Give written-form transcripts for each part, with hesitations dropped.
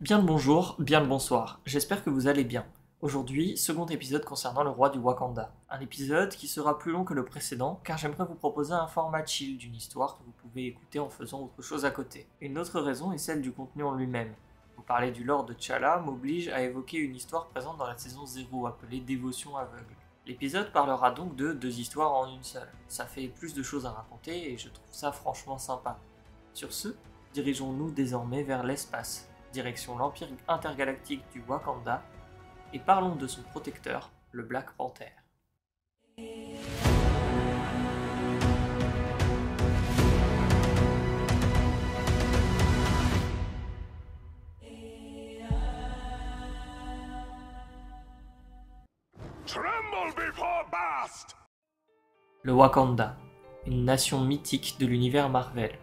Bien le bonjour, bien le bonsoir, j'espère que vous allez bien. Aujourd'hui, second épisode concernant le roi du Wakanda. Un épisode qui sera plus long que le précédent car j'aimerais vous proposer un format chill d'une histoire que vous pouvez écouter en faisant autre chose à côté. Une autre raison est celle du contenu en lui-même. Vous parler du lore de T'Challa m'oblige à évoquer une histoire présente dans la saison 0 appelée Dévotion aveugle. L'épisode parlera donc de deux histoires en une seule. Ça fait plus de choses à raconter et je trouve ça franchement sympa. Sur ce, dirigeons-nous désormais vers l'espace, direction l'Empire intergalactique du Wakanda, et parlons de son protecteur, le Black Panther. Tremble before Bast! Le Wakanda, une nation mythique de l'univers Marvel.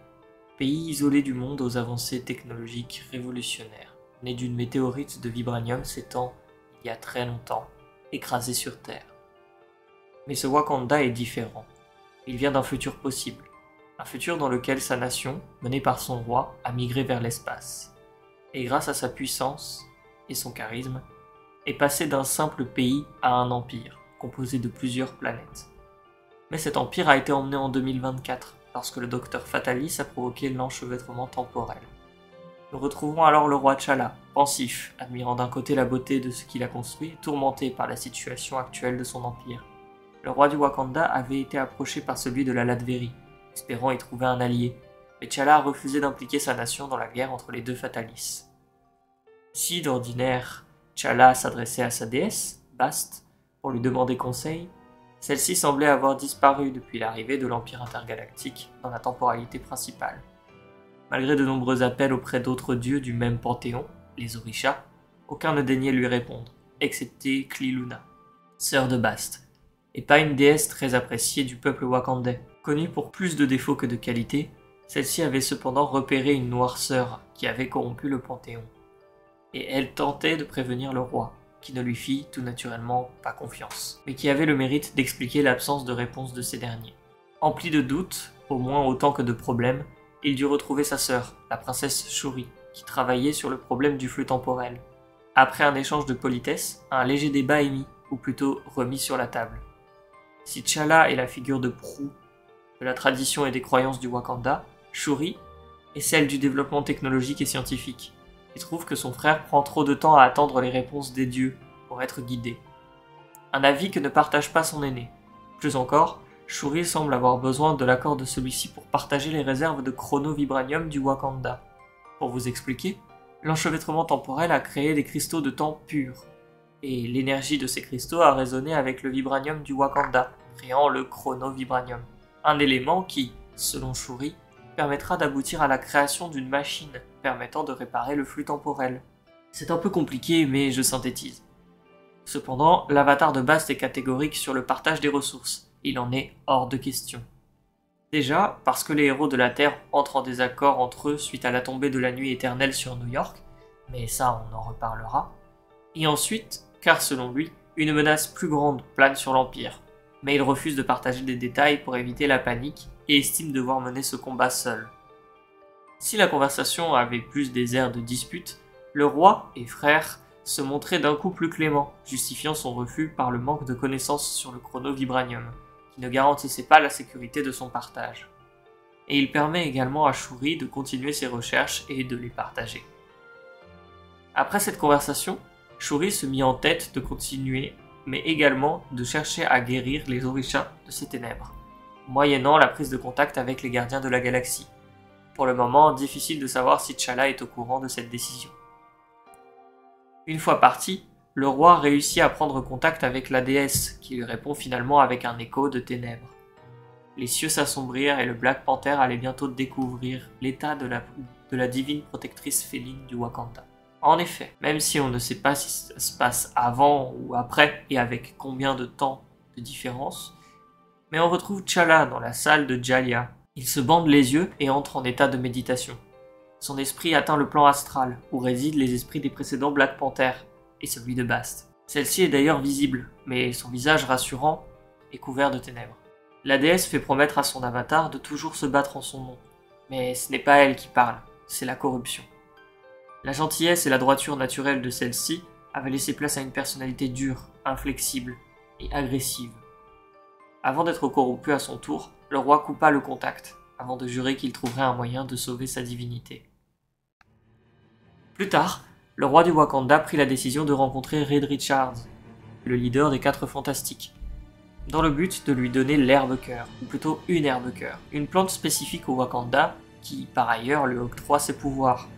Pays isolé du monde aux avancées technologiques révolutionnaires, né d'une météorite de vibranium s'étant, il y a très longtemps, écrasé sur Terre. Mais ce Wakanda est différent. Il vient d'un futur possible. Un futur dans lequel sa nation, menée par son roi, a migré vers l'espace. Et grâce à sa puissance et son charisme, est passé d'un simple pays à un empire, composé de plusieurs planètes. Mais cet empire a été emmené en 2024, lorsque le docteur Fatalis a provoqué l'enchevêtrement temporel. Nous retrouvons alors le roi T'Challa, pensif, admirant d'un côté la beauté de ce qu'il a construit, tourmenté par la situation actuelle de son empire. Le roi du Wakanda avait été approché par celui de la Latverie, espérant y trouver un allié, mais T'Challa a refusé d'impliquer sa nation dans la guerre entre les deux Fatalis. Si d'ordinaire, T'Challa s'adressait à sa déesse, Bast, pour lui demander conseil, celle-ci semblait avoir disparu depuis l'arrivée de l'Empire intergalactique dans la temporalité principale. Malgré de nombreux appels auprès d'autres dieux du même panthéon, les Orishas, aucun ne daignait lui répondre, excepté Kliluna, sœur de Bast, et pas une déesse très appréciée du peuple wakandais. Connue pour plus de défauts que de qualités, celle-ci avait cependant repéré une noirceur qui avait corrompu le panthéon. Et elle tentait de prévenir le roi, qui ne lui fit tout naturellement pas confiance, mais qui avait le mérite d'expliquer l'absence de réponse de ces derniers. Empli de doutes, au moins autant que de problèmes, il dut retrouver sa sœur, la princesse Shuri, qui travaillait sur le problème du flux temporel. Après un échange de politesse, un léger débat est mis, ou plutôt remis sur la table. Si T'Challa est la figure de proue de la tradition et des croyances du Wakanda, Shuri est celle du développement technologique et scientifique. Il trouve que son frère prend trop de temps à attendre les réponses des dieux pour être guidé. Un avis que ne partage pas son aîné. Plus encore, Shuri semble avoir besoin de l'accord de celui-ci pour partager les réserves de chrono-vibranium du Wakanda. Pour vous expliquer, l'enchevêtrement temporel a créé des cristaux de temps purs, et l'énergie de ces cristaux a résonné avec le vibranium du Wakanda, créant le chrono-vibranium. Un élément qui, selon Shuri, permettra d'aboutir à la création d'une machine permettant de réparer le flux temporel. C'est un peu compliqué, mais je synthétise. Cependant, l'avatar de Bast est catégorique sur le partage des ressources. Il en est hors de question. Déjà, parce que les héros de la Terre entrent en désaccord entre eux suite à la tombée de la nuit éternelle sur New York, mais ça on en reparlera. Et ensuite, car selon lui, une menace plus grande plane sur l'Empire, mais il refuse de partager des détails pour éviter la panique et estime devoir mener ce combat seul. Si la conversation avait plus des airs de dispute, le roi et frère se montraient d'un coup plus clément, justifiant son refus par le manque de connaissances sur le chrono-vibranium, qui ne garantissait pas la sécurité de son partage. Et il permet également à Shuri de continuer ses recherches et de les partager. Après cette conversation, Shuri se mit en tête de continuer, mais également de chercher à guérir les Orishas de ses ténèbres, moyennant la prise de contact avec les gardiens de la galaxie. Pour le moment, difficile de savoir si T'Challa est au courant de cette décision. Une fois parti, le roi réussit à prendre contact avec la déesse, qui lui répond finalement avec un écho de ténèbres. Les cieux s'assombrirent et le Black Panther allait bientôt découvrir l'état de la divine protectrice féline du Wakanda. En effet, même si on ne sait pas si ça se passe avant ou après et avec combien de temps de différence, mais on retrouve T'Challa dans la salle de Jalia. Il se bande les yeux et entre en état de méditation. Son esprit atteint le plan astral, où résident les esprits des précédents Black Panther, et celui de Bast. Celle-ci est d'ailleurs visible, mais son visage rassurant est couvert de ténèbres. La déesse fait promettre à son avatar de toujours se battre en son nom, mais ce n'est pas elle qui parle, c'est la corruption. La gentillesse et la droiture naturelle de celle-ci avaient laissé place à une personnalité dure, inflexible et agressive. Avant d'être corrompu à son tour, le roi coupa le contact, avant de jurer qu'il trouverait un moyen de sauver sa divinité. Plus tard, le roi du Wakanda prit la décision de rencontrer Reed Richards, le leader des 4 Fantastiques, dans le but de lui donner l'herbe-cœur, ou plutôt une herbe-cœur, une plante spécifique au Wakanda qui, par ailleurs, lui octroie ses pouvoirs.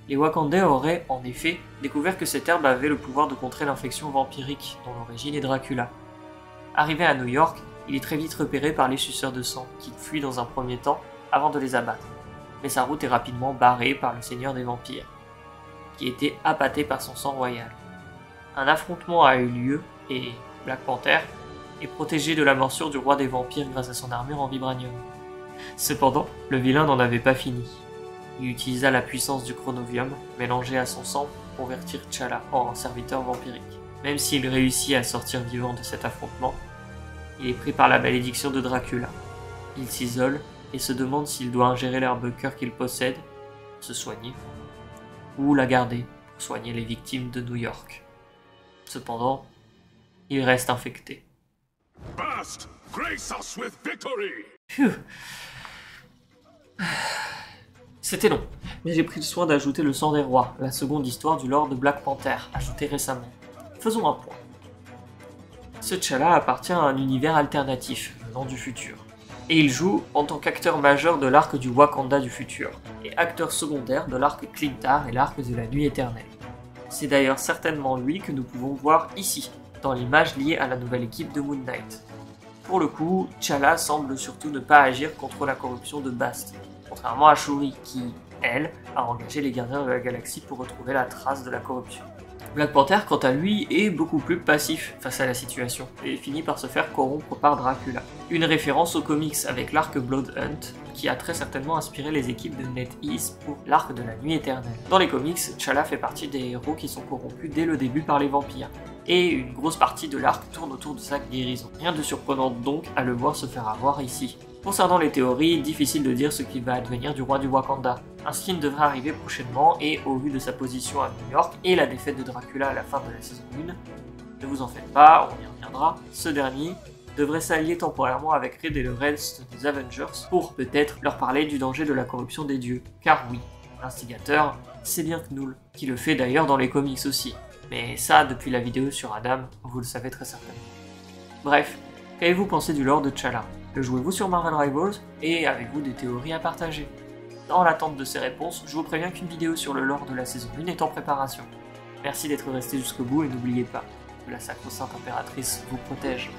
Les Wakandais auraient, en effet, découvert que cette herbe avait le pouvoir de contrer l'infection vampirique, dont l'origine est Dracula. Arrivé à New York, il est très vite repéré par les suceurs de sang, qui fuient dans un premier temps avant de les abattre. Mais sa route est rapidement barrée par le seigneur des vampires, qui était appâté par son sang royal. Un affrontement a eu lieu et Black Panther est protégé de la morsure du roi des vampires grâce à son armure en vibranium. Cependant, le vilain n'en avait pas fini. Il utilisa la puissance du chronovium mélangé à son sang pour convertir T'Challa en serviteur vampirique. Même s'il réussit à sortir vivant de cet affrontement, il est pris par la malédiction de Dracula. Il s'isole et se demande s'il doit ingérer l'herbe-cœur qu'il possède pour se soigner, ou la garder pour soigner les victimes de New York. Cependant, il reste infecté. Bast, grace us with victory! Phew. C'était long, mais j'ai pris le soin d'ajouter le sang des rois, la seconde histoire du lore de Black Panther, ajoutée récemment. Faisons un point. Ce T'Challa appartient à un univers alternatif, venant du futur. Et il joue en tant qu'acteur majeur de l'arc du Wakanda du futur, et acteur secondaire de l'arc Clintar et l'arc de la Nuit éternelle. C'est d'ailleurs certainement lui que nous pouvons voir ici, dans l'image liée à la nouvelle équipe de Moon Knight. Pour le coup, T'Challa semble surtout ne pas agir contre la corruption de Bast, contrairement à Shuri qui, elle, a engagé les gardiens de la galaxie pour retrouver la trace de la corruption. Black Panther, quant à lui, est beaucoup plus passif face à la situation, et finit par se faire corrompre par Dracula. Une référence aux comics avec l'arc Blood Hunt, qui a très certainement inspiré les équipes de NetEase pour l'arc de la Nuit éternelle. Dans les comics, T'Challa fait partie des héros qui sont corrompus dès le début par les vampires, et une grosse partie de l'arc tourne autour de sa guérison. Rien de surprenant donc à le voir se faire avoir ici. Concernant les théories, difficile de dire ce qui va advenir du roi du Wakanda. Un film devrait arriver prochainement et au vu de sa position à New York et la défaite de Dracula à la fin de la saison 1, ne vous en faites pas, on y reviendra, ce dernier devrait s'allier temporairement avec Reed et le reste des Avengers pour peut-être leur parler du danger de la corruption des dieux. Car oui, l'instigateur, c'est bien Knull, qui le fait d'ailleurs dans les comics aussi. Mais ça, depuis la vidéo sur Adam, vous le savez très certainement. Bref, qu'avez-vous pensé du lore de T'Challa? Le jouez-vous sur Marvel Rivals et avez-vous des théories à partager? Dans l'attente de ces réponses, je vous préviens qu'une vidéo sur le lore de la saison 1 est en préparation. Merci d'être resté jusqu'au bout et n'oubliez pas que la sacro-sainte impératrice vous protège.